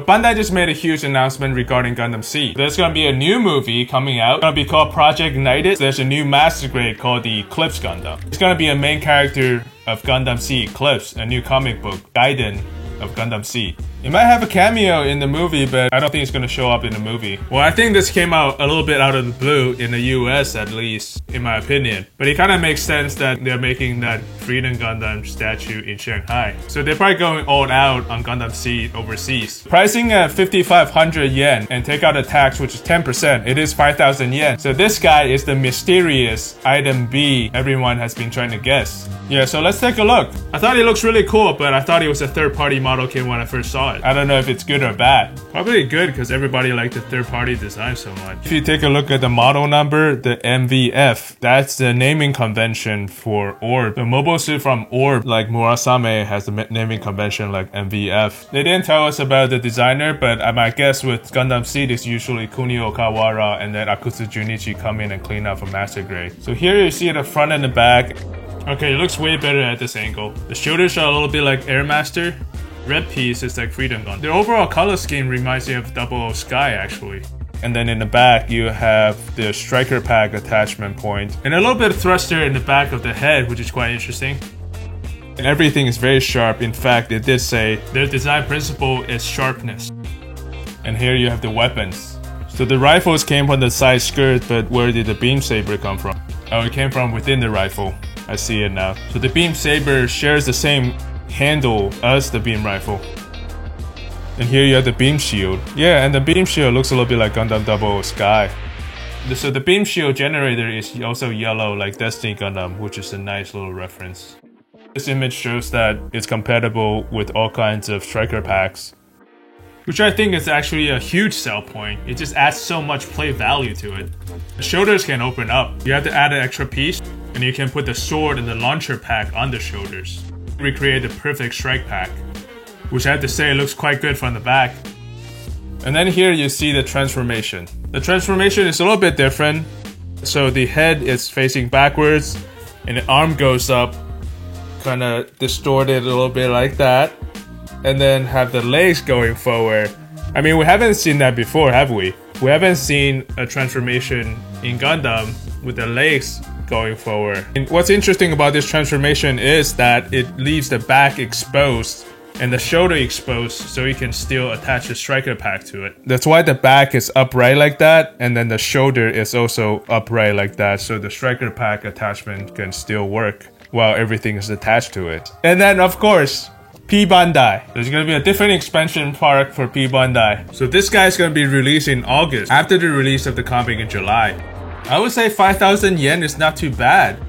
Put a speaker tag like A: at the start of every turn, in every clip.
A: Bandai just made a huge announcement regarding Gundam Seed. There's gonna be a new movie coming out. It's gonna be called Project Ignited. There's a new master grade called the Eclipse Gundam. It's gonna be a main character of Gundam Seed Eclipse, a new comic book, Gaiden of Gundam Seed. It might have a cameo in the movie, but I don't think it's gonna show up in the movie. Well, I think this came out a little bit out of the blue in the US at least, in my opinion. But it kind of makes sense that they're making that Freedom Gundam statue in Shanghai. So they're probably going all out on Gundam Seed overseas. Pricing at 5,500 yen and take out a tax, which is 10%. It is 5,000 yen. So this guy is the mysterious item B everyone has been trying to guess. Yeah, so let's take a look. I thought it looks really cool, but I thought it was a third-party model kit when I first saw it. I don't know if it's good or bad. Probably good because everybody liked the third-party design so much. If you take a look at the model number, the MVF, that's the naming convention for Orb. The mobile suit from Orb, like Murasame, has the naming convention like MVF. They didn't tell us about the designer, but my guess with Gundam Seed is usually Kunio Kawara and then Akutsu Junichi come in and clean up for master grade. So here you see the front and the back. Okay, it looks way better at this angle. The shoulders are a little bit like Airmaster. Red piece is like Freedom Gun. The overall color scheme reminds me of Double O Sky actually. And then in the back you have the striker pack attachment point. And a little bit of thruster in the back of the head, which is quite interesting. And everything is very sharp. In fact, it did say their design principle is sharpness. And here you have the weapons. So the rifles came from the side skirt, but where did the beam saber come from? Oh, it came from within the rifle. I see it now. So the beam saber shares the same handle as the beam rifle. And here you have the beam shield. Yeah, and the beam shield looks a little bit like Gundam Double Sky. So the beam shield generator is also yellow like Destiny Gundam, which is a nice little reference. This image shows that it's compatible with all kinds of striker packs, which I think is actually a huge sell point. It just adds so much play value to it. The shoulders can open up. You have to add an extra piece, and you can put the sword and the launcher pack on the shoulders. Recreate the perfect strike pack, which I have to say looks quite good from the back. And then here you see the transformation. The transformation is a little bit different. So the head is facing backwards, and the arm goes up, kind of distorted a little bit like that. And then have the legs going forward. I mean, we haven't seen that before, have we? We haven't seen a transformation in Gundam with the legs going forward. And what's interesting about this transformation is that it leaves the back exposed and the shoulder exposed, so you can still attach a striker pack to it. That's why the back is upright like that, and then the shoulder is also upright like that, so the striker pack attachment can still work while everything is attached to it. And then, of course, P Bandai. There's gonna be a different expansion park for P Bandai. So this guy is gonna be released in August, after the release of the comic in July. I would say 5,000 yen is not too bad.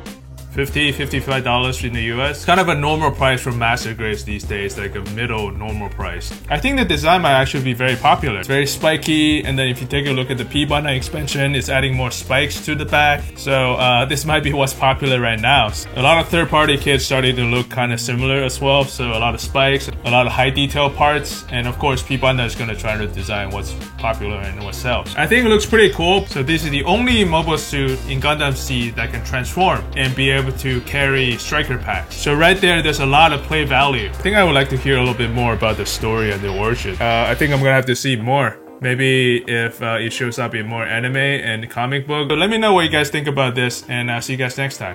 A: $50, $55 in the US. Kind of a normal price for master grades these days, like a middle normal price. I think the design might actually be very popular. It's very spiky, and then if you take a look at the P Bandai expansion, it's adding more spikes to the back. So this might be what's popular right now. A lot of third-party kits starting to look kind of similar as well. So a lot of spikes, a lot of high detail parts, and of course P Bandai is going to try to design what's popular and what sells. I think it looks pretty cool. So this is the only mobile suit in Gundam Seed that can transform and be able to carry striker packs. So right there's a lot of play value. I think I would like to hear a little bit more about the story and the origin. I think I'm gonna have to see more. Maybe if it shows up in more anime and comic book. But let me know what you guys think about this, and I'll see you guys next time.